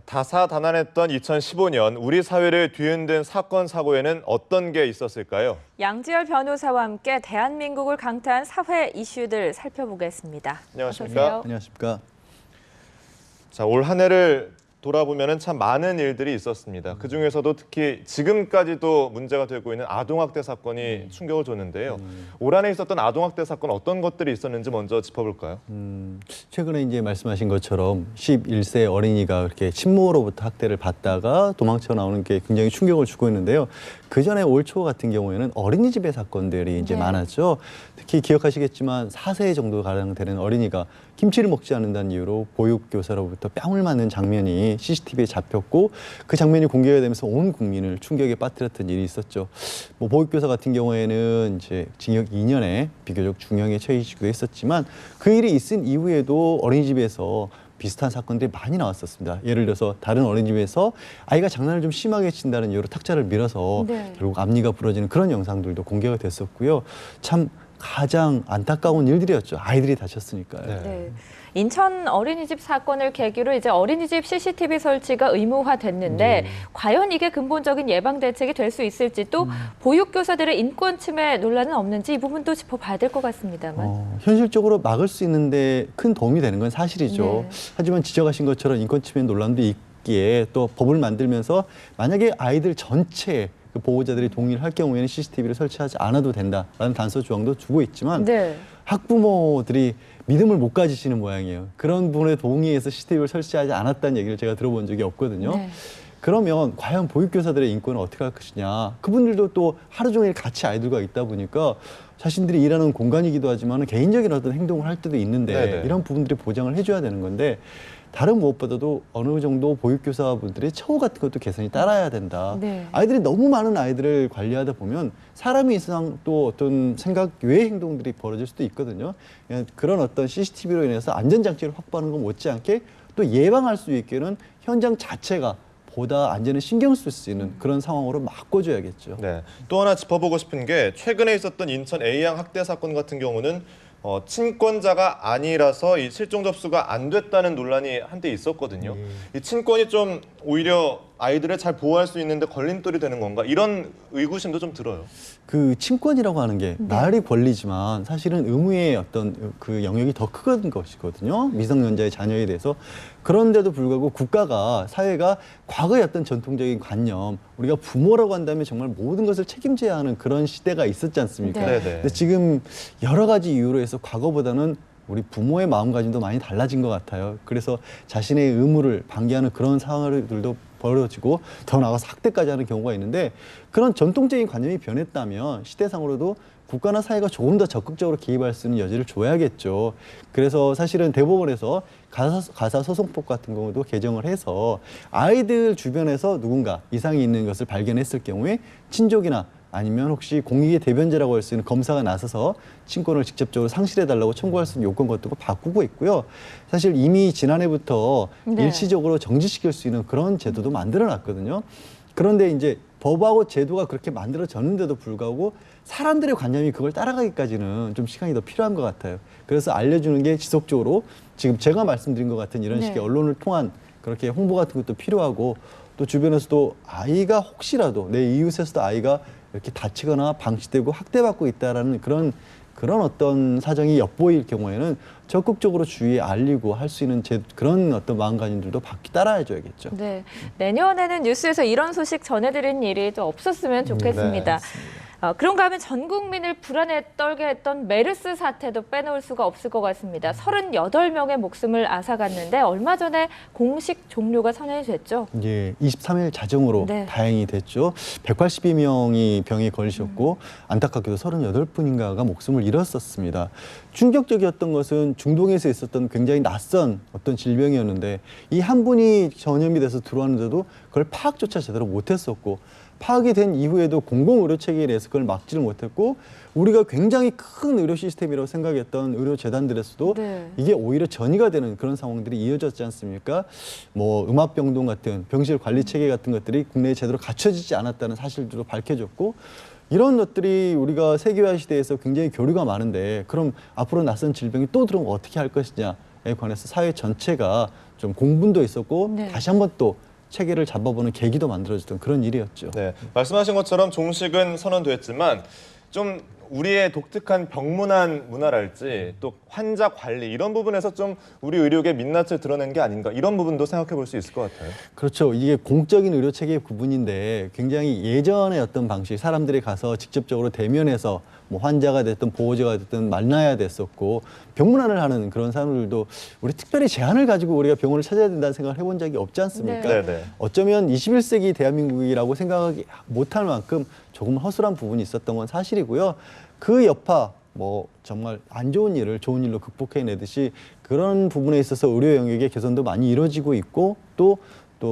다사다난했던 2015년 우리 사회를 뒤흔든 사건 사고에는 어떤 게 있었을까요? 양지열 변호사와 함께 대한민국을 강타한 사회 이슈들 살펴보겠습니다. 안녕하십니까? 어서 오세요. 안녕하십니까? 자, 올 한 해를 돌아보면 참 많은 일들이 있었습니다. 그중에서도 특히 지금까지도 문제가 되고 있는 아동학대 사건이 충격을 줬는데요. 올 한 해 있었던 아동학대 사건 어떤 것들이 있었는지 먼저 짚어볼까요? 최근에 이제 말씀하신 것처럼 11세 어린이가 그렇게 친모로부터 학대를 받다가 도망쳐 나오는 게 굉장히 충격을 주고 있는데요. 그 전에 올 초 같은 경우에는 어린이집의 사건들이 이제 네. 많았죠. 특히 기억하시겠지만 4세 정도 가량 되는 어린이가 김치를 먹지 않는다는 이유로 보육교사로부터 뺨을 맞는 장면이 CCTV에 잡혔고 그 장면이 공개가 되면서 온 국민을 충격에 빠뜨렸던 일이 있었죠. 뭐 보육교사 같은 경우에는 이제 징역 2년에 비교적 중형에 처해지기도 했었지만 그 일이 있은 이후에도 어린이집에서 비슷한 사건들이 많이 나왔었습니다. 예를 들어서 다른 어린이집에서 아이가 장난을 좀 심하게 친다는 이유로 탁자를 밀어서 네. 결국 앞니가 부러지는 그런 영상들도 공개가 됐었고요. 참 가장 안타까운 일들이었죠. 아이들이 다쳤으니까요. 네. 네. 인천 어린이집 사건을 계기로 이제 어린이집 CCTV 설치가 의무화됐는데 과연 이게 근본적인 예방 대책이 될 수 있을지 또 보육교사들의 인권 침해 논란은 없는지 이 부분도 짚어봐야 될 것 같습니다만. 현실적으로 막을 수 있는데 큰 도움이 되는 건 사실이죠. 네. 하지만 지적하신 것처럼 인권 침해 논란도 있기에 또 법을 만들면서 만약에 아이들 전체 그 보호자들이 동의를 할 경우에는 CCTV를 설치하지 않아도 된다라는 단서 조항도 주고 있지만 네. 학부모들이 믿음을 못 가지시는 모양이에요. 그런 부분에 동의해서 CCTV를 설치하지 않았다는 얘기를 제가 들어본 적이 없거든요. 네. 그러면 과연 보육교사들의 인권은 어떻게 할 것이냐. 그분들도 또 하루 종일 같이 아이들과 있다 보니까 자신들이 일하는 공간이기도 하지만 개인적인 어떤 행동을 할 때도 있는데 네네. 이런 부분들이 보장을 해줘야 되는 건데 다른 무엇보다도 어느 정도 보육교사분들의 처우 같은 것도 개선이 따라야 된다. 네. 아이들이 너무 많은 아이들을 관리하다 보면 사람이 이상 또 어떤 생각 외의 행동들이 벌어질 수도 있거든요. 그런 어떤 CCTV로 인해서 안전장치를 확보하는 것 못지않게 또 예방할 수 있게는 현장 자체가 보다 안전에 신경 쓸 수 있는 그런 상황으로 바꿔줘야겠죠. 네. 또 하나 짚어보고 싶은 게 최근에 있었던 인천 A양 학대 사건 같은 경우는 친권자가 아니라서 이 실종 접수가 안 됐다는 논란이 한때 있었거든요. 이 친권이 좀 오히려 아이들을 잘 보호할 수 있는데 걸림돌이 되는 건가? 이런 의구심도 좀 들어요. 그 친권이라고 하는 게 말이 권리지만 사실은 의무의 어떤 그 영역이 더 큰 것이거든요. 미성년자의 자녀에 대해서. 그런데도 불구하고 국가가, 사회가 과거의 어떤 전통적인 관념, 우리가 부모라고 한다면 정말 모든 것을 책임져야 하는 그런 시대가 있었지 않습니까? 네. 네네. 근데 지금 여러 가지 이유로 해서 과거보다는 우리 부모의 마음가짐도 많이 달라진 것 같아요. 그래서 자신의 의무를 방기하는 그런 상황들도 벌어지고 더 나아가서 학대까지 하는 경우가 있는데 그런 전통적인 관념이 변했다면 시대상으로도 국가나 사회가 조금 더 적극적으로 개입할 수 있는 여지를 줘야겠죠. 그래서 사실은 대법원에서 가사소송법 같은 경우도 개정을 해서 아이들 주변에서 누군가 이상이 있는 것을 발견했을 경우에 친족이나 아니면 혹시 공익의 대변자라고 할 수 있는 검사가 나서서 친권을 직접적으로 상실해달라고 청구할 수 있는 요건 같은 거 바꾸고 있고요. 사실 이미 지난해부터 네. 일시적으로 정지시킬 수 있는 그런 제도도 만들어놨거든요. 그런데 이제 법하고 제도가 그렇게 만들어졌는데도 불구하고 사람들의 관념이 그걸 따라가기까지는 좀 시간이 더 필요한 것 같아요. 그래서 알려주는 게 지속적으로 지금 제가 말씀드린 것 같은 이런 네. 식의 언론을 통한 그렇게 홍보 같은 것도 필요하고 또 주변에서도 아이가 혹시라도 내 이웃에서도 아이가 이렇게 다치거나 방치되고 학대받고 있다라는 그런 어떤 사정이 엿보일 경우에는 적극적으로 주위에 알리고 할 수 있는 그런 어떤 마음가짐들도 바퀴 따라해줘야겠죠. 네. 내년에는 뉴스에서 이런 소식 전해드리는 일이 또 없었으면 좋겠습니다. 그런가 하면 전 국민을 불안에 떨게 했던 메르스 사태도 빼놓을 수가 없을 것 같습니다. 38명의 목숨을 앗아갔는데 얼마 전에 공식 종료가 선언이 됐죠. 예, 23일 자정으로 네. 다행히 됐죠. 182명이 병에 걸리셨고 안타깝게도 38분인가가 목숨을 잃었었습니다. 충격적이었던 것은 중동에서 있었던 굉장히 낯선 어떤 질병이었는데 이 한 분이 전염이 돼서 들어왔는데도 그걸 파악조차 제대로 못했었고 파악이 된 이후에도 공공의료 체계에 대해서 그걸 막지를 못했고 우리가 굉장히 큰 의료 시스템이라고 생각했던 의료 재단들에서도 네. 이게 오히려 전이가 되는 그런 상황들이 이어졌지 않습니까? 뭐 음압병동 같은 병실 관리 체계 같은 것들이 국내에 제대로 갖춰지지 않았다는 사실들도 밝혀졌고 이런 것들이 우리가 세계화 시대에서 굉장히 교류가 많은데 그럼 앞으로 낯선 질병이 또 들어오면 어떻게 할 것이냐에 관해서 사회 전체가 좀 공분도 있었고 네. 다시 한번 또 체계를 잡아보는 계기도 만들어졌던 그런 일이었죠. 네, 말씀하신 것처럼 종식은 선언됐지만 좀 우리의 독특한 병문안 문화랄지 또 환자 관리 이런 부분에서 좀 우리 의료계 민낯을 드러낸 게 아닌가 이런 부분도 생각해 볼 수 있을 것 같아요. 그렇죠. 이게 공적인 의료 체계의 부분인데 굉장히 예전의 어떤 방식, 사람들이 가서 직접적으로 대면해서 뭐 환자가 됐든 보호자가 됐든 만나야 됐었고 병문안을 하는 그런 사람들도 우리 특별히 제한을 가지고 우리가 병원을 찾아야 된다는 생각을 해본 적이 없지 않습니까? 네, 네. 어쩌면 21세기 대한민국이라고 생각하기 못할 만큼 조금 허술한 부분이 있었던 건 사실이고요. 그 여파 뭐 정말 안 좋은 일을 좋은 일로 극복해내듯이 그런 부분에 있어서 의료 영역의 개선도 많이 이루어지고 있고 또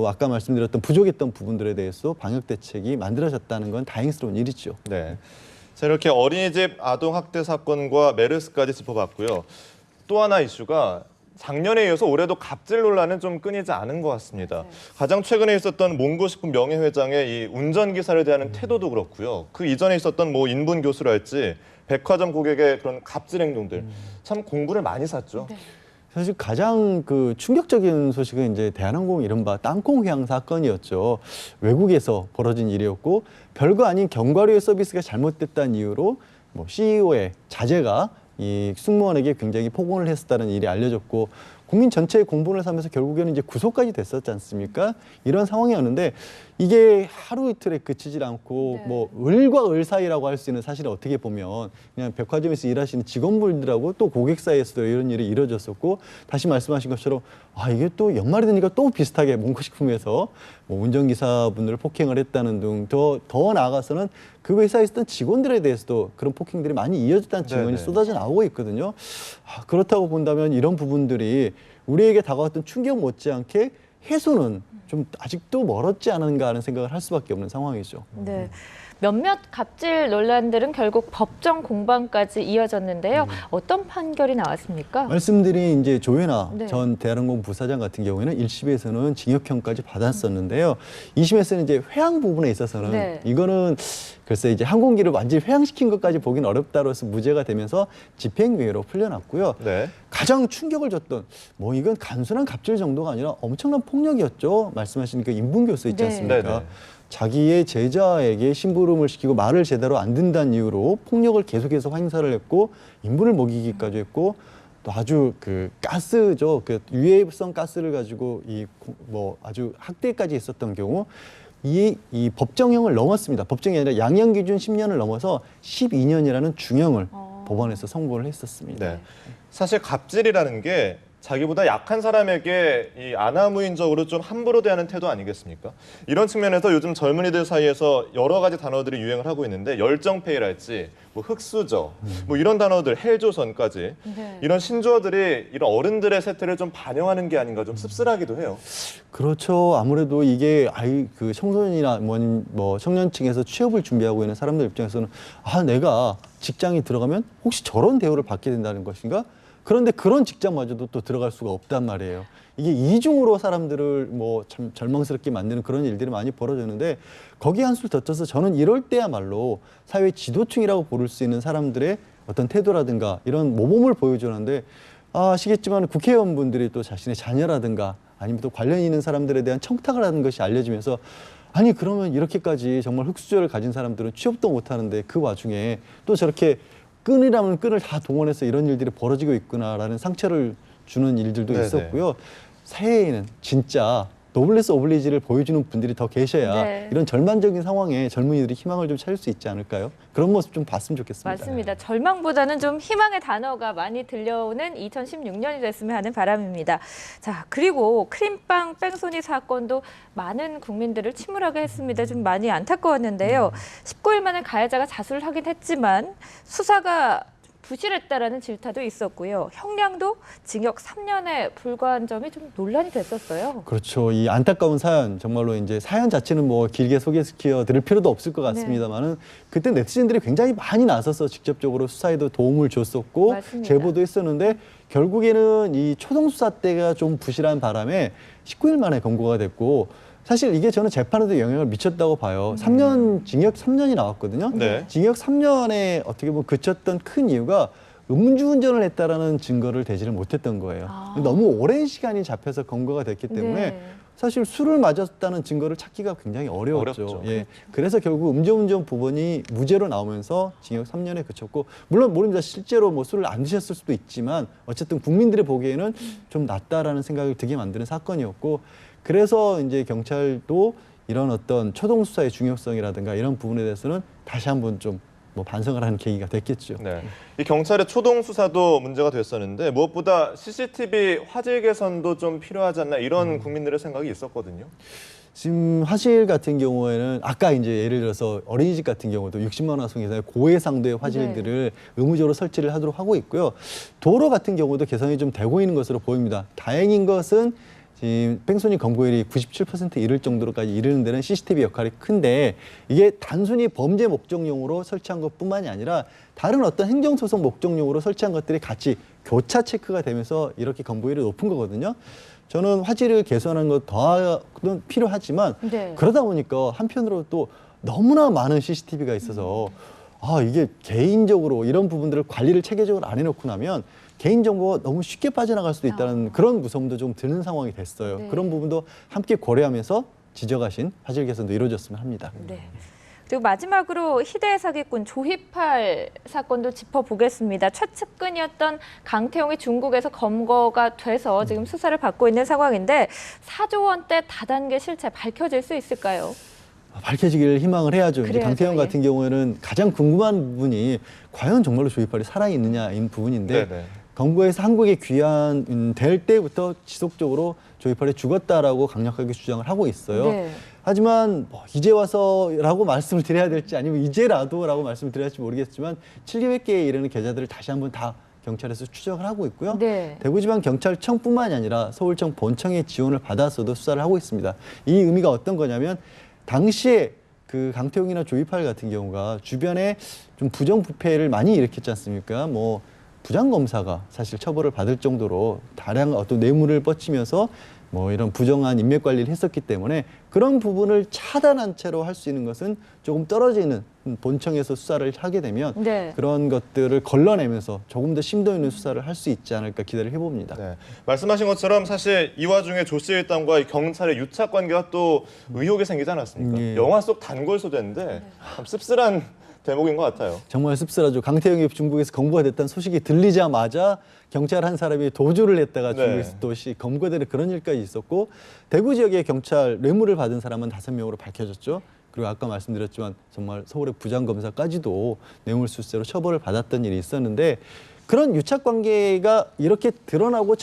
아까 말씀드렸던 부족했던 부분들에 대해서 방역 대책이 만들어졌다는 건 다행스러운 일이죠. 네. 자, 이렇게 어린이집 아동 학대 사건과 메르스까지 짚어봤고요. 또 하나 이슈가 작년에 이어서 올해도 갑질 논란은 좀 끊이지 않은 것 같습니다. 가장 최근에 있었던 몽고식품 명예회장의 이 운전기사를 대하는 태도도 그렇고요. 그 이전에 있었던 뭐 인분 교수랄지 백화점 고객의 그런 갑질 행동들 참 공분을 많이 샀죠. 네. 사실 가장 그 충격적인 소식은 이제 대한항공 이른바 땅콩 회항 사건이었죠. 외국에서 벌어진 일이었고 별거 아닌 견과류의 서비스가 잘못됐다는 이유로 뭐 CEO의 자제가 이 승무원에게 굉장히 폭언을 했었다는 일이 알려졌고 국민 전체의 공분을 사면서 결국에는 이제 구속까지 됐었지 않습니까? 이런 상황이었는데 이게 하루 이틀에 그치질 않고 네. 뭐 을과 을 사이라고 할 수 있는 사실은 어떻게 보면 그냥 백화점에서 일하시는 직원분들하고 또 고객 사이에서도 이런 일이 이루어졌었고 다시 말씀하신 것처럼 아 이게 또 연말이 되니까 또 비슷하게 몽고식품에서 뭐 운전기사분들을 폭행을 했다는 등 더 나아가서는 그 회사에 있었던 직원들에 대해서도 그런 폭행들이 많이 이어졌다는 증언이 네네. 쏟아져 나오고 있거든요. 그렇다고 본다면 이런 부분들이 우리에게 다가왔던 충격 못지않게 해소는 좀 아직도 멀었지 않은가 하는 생각을 할 수밖에 없는 상황이죠. 네. 몇몇 갑질 논란들은 결국 법정 공방까지 이어졌는데요. 어떤 판결이 나왔습니까? 말씀드린 이제 조현아 네. 전 대한항공 부사장 같은 경우에는 1심에서는 징역형까지 받았었는데요. 2심에서는 이제 회항 부분에 있어서는 네. 이거는 글쎄 이제 항공기를 완전히 회항시킨 것까지 보긴 어렵다로서 무죄가 되면서 집행유예로 풀려났고요. 네. 가장 충격을 줬던 뭐 이건 단순한 갑질 정도가 아니라 엄청난 폭력이었죠. 말씀하신 그 인분교수 있지 네. 않습니까? 네네. 자기의 제자에게 심부름을 시키고 말을 제대로 안 듣는다는 이유로 폭력을 계속해서 행사를 했고 인분을 먹이기까지 했고 또 아주 그 가스죠. 그 유해성 가스를 가지고 이 뭐 아주 학대까지 했었던 경우 이 법정형을 넘었습니다. 법정이 아니라 양형 기준 10년을 넘어서 12년이라는 중형을 법원에서 선고를 했었습니다. 네. 사실 갑질이라는 게 자기보다 약한 사람에게 이 아나무인적으로 좀 함부로 대하는 태도 아니겠습니까? 이런 측면에서 요즘 젊은이들 사이에서 여러 가지 단어들이 유행을 하고 있는데 열정페이랄지 뭐 흑수저 뭐 이런 단어들 헬조선까지 네. 이런 신조어들이 이런 어른들의 세태를 좀 반영하는 게 아닌가 좀 씁쓸하기도 해요. 그렇죠. 아무래도 이게 그 청소년이나 뭐 청년층에서 취업을 준비하고 있는 사람들 입장에서는 아 내가 직장에 들어가면 혹시 저런 대우를 받게 된다는 것인가? 그런데 그런 직장마저도 또 들어갈 수가 없단 말이에요. 이게 이중으로 사람들을 뭐 참 절망스럽게 만드는 그런 일들이 많이 벌어지는데 거기에 한술 더 쳐서 저는 이럴 때야말로 사회 지도층이라고 부를 수 있는 사람들의 어떤 태도라든가 이런 모범을 보여주는데 아시겠지만 국회의원분들이 또 자신의 자녀라든가 아니면 또 관련 있는 사람들에 대한 청탁을 하는 것이 알려지면서 아니 그러면 이렇게까지 정말 흑수저를 가진 사람들은 취업도 못하는데 그 와중에 또 저렇게 끈이라면 끈을 다 동원해서 이런 일들이 벌어지고 있구나라는 상처를 주는 일들도 네네. 있었고요. 새해에는 진짜 노블레스 오블리지를 보여주는 분들이 더 계셔야 네. 이런 절망적인 상황에 젊은이들이 희망을 좀 찾을 수 있지 않을까요? 그런 모습 좀 봤으면 좋겠습니다. 맞습니다. 절망보다는 좀 희망의 단어가 많이 들려오는 2016년이 됐으면 하는 바람입니다. 자, 그리고 크림빵 뺑소니 사건도 많은 국민들을 침울하게 했습니다. 좀 많이 안타까웠는데요. 19일 만에 가해자가 자수를 하긴 했지만 수사가 부실했다라는 질타도 있었고요. 형량도 징역 3년에 불과한 점이 좀 논란이 됐었어요. 그렇죠. 이 안타까운 사연 정말로 이제 사연 자체는 뭐 길게 소개시켜 드릴 필요도 없을 것 같습니다만은 그때 네티즌들이 굉장히 많이 나서서 직접적으로 수사에도 도움을 줬었고 맞습니다. 제보도 했었는데 결국에는 이 초동 수사 때가 좀 부실한 바람에 19일 만에 검거가 됐고 사실 이게 저는 재판에도 영향을 미쳤다고 봐요. 3년 징역 3년이 나왔거든요. 네. 징역 3년에 어떻게 보면 그쳤던 큰 이유가 음주운전을 했다라는 증거를 대지를 못했던 거예요. 너무 오랜 시간이 잡혀서 검거가 됐기 때문에 네. 사실 술을 마셨다는 증거를 찾기가 굉장히 어려웠죠. 어렵죠. 예. 그래서 결국 음주운전 부분이 무죄로 나오면서 징역 3년에 그쳤고, 물론 모릅니다. 실제로 뭐 술을 안 드셨을 수도 있지만 어쨌든 국민들이 보기에는 좀 낫다라는 생각을 들게 만드는 사건이었고, 그래서 이제 경찰도 이런 어떤 초동 수사의 중요성이라든가 이런 부분에 대해서는 다시 한번 좀 뭐 반성을 하는 계기가 됐겠죠. 네. 이 경찰의 초동 수사도 문제가 됐었는데 무엇보다 CCTV 화질 개선도 좀 필요하지 않나 이런 국민들의 생각이 있었거든요. 지금 화질 같은 경우에는 아까 이제 예를 들어서 어린이집 같은 경우도 60만 원 송에서 고해상도의 화질들을 의무적으로 설치를 하도록 하고 있고요. 도로 같은 경우도 개선이 좀 되고 있는 것으로 보입니다. 다행인 것은 지금 뺑소니 검거율이 97% 이를 정도로까지 이르는 데는 CCTV 역할이 큰데, 이게 단순히 범죄 목적용으로 설치한 것뿐만이 아니라 다른 어떤 행정소송 목적용으로 설치한 것들이 같이 교차 체크가 되면서 이렇게 검거율이 높은 거거든요. 저는 화질을 개선하는 것 더는 필요하지만 네. 그러다 보니까 한편으로 또 너무나 많은 CCTV가 있어서 이게 개인적으로 이런 부분들을 관리를 체계적으로 안 해놓고 나면 개인정보가 너무 쉽게 빠져나갈 수도 있다는 그런 무서움도 좀 드는 상황이 됐어요. 네. 그런 부분도 함께 고려하면서 지적하신 화질 개선도 이루어졌으면 합니다. 네. 그리고 마지막으로 희대의 사기꾼 조희팔 사건도 짚어보겠습니다. 최측근이었던 강태용이 중국에서 검거가 돼서 지금 수사를 받고 있는 상황인데 4조 원대 다단계 실체 밝혀질 수 있을까요? 밝혀지기를 희망을 해야죠. 이제 그래야죠, 강태영 예. 같은 경우에는 가장 궁금한 부분이 과연 정말로 조이팔이 살아있느냐인 부분인데, 네네. 검거에서 한국에 귀환될 때부터 지속적으로 조이팔이 죽었다라고 강력하게 주장을 하고 있어요. 네. 하지만 이제 와서라고 말씀을 드려야 될지 아니면 이제라도라고 말씀을 드려야 할지 모르겠지만 700개에 이르는 계좌들을 다시 한번 다 경찰에서 추적을 하고 있고요. 네. 대구지방경찰청뿐만이 아니라 서울청 본청의 지원을 받아서도 수사를 하고 있습니다. 이 의미가 어떤 거냐면, 당시에 그 강태용이나 조이팔 같은 경우가 주변에 좀 부정부패를 많이 일으켰지 않습니까? 뭐 부장검사가 사실 처벌을 받을 정도로 다량한 어떤 뇌물을 뻗치면서 뭐 이런 부정한 인맥 관리를 했었기 때문에 그런 부분을 차단한 채로 할 수 있는 것은 조금 떨어지는 본청에서 수사를 하게 되면 네. 그런 것들을 걸러내면서 조금 더 심도 있는 수사를 할 수 있지 않을까 기대를 해봅니다. 네. 말씀하신 것처럼 사실 이 와중에 조 씨 일당과 이 경찰의 유착 관계가 또 의혹이 생기지 않았습니까? 예. 영화 속 단골 소재인데 참 씁쓸한 대목인 것 같아요. 정말 씁쓸하죠. 강태영이 중국에서 검거가 됐다는 소식이 들리자마자 경찰 한 사람이 도주를 했다가 네. 중국에서 또 검거되는 그런 일까지 있었고, 대구 지역의 경찰 뇌물을 받은 사람은 5명으로 밝혀졌죠. 그리고 아까 말씀드렸지만 정말 서울의 부장검사까지도 뇌물수수죄로 처벌을 받았던 일이 있었는데, 그런 유착 관계가 이렇게 드러나고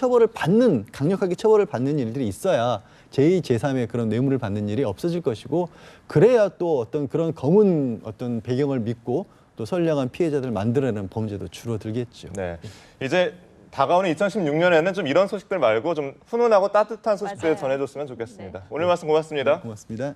강력하게 처벌을 받는 일들이 있어야 제2, 제3의 그런 뇌물을 받는 일이 없어질 것이고, 그래야 또 어떤 그런 검은 어떤 배경을 믿고 또 선량한 피해자들을 만들어내는 범죄도 줄어들겠죠. 네. 이제 다가오는 2016년에는 좀 이런 소식들 말고 좀 훈훈하고 따뜻한 소식들 맞아요. 전해줬으면 좋겠습니다. 오늘 말씀 고맙습니다. 고맙습니다.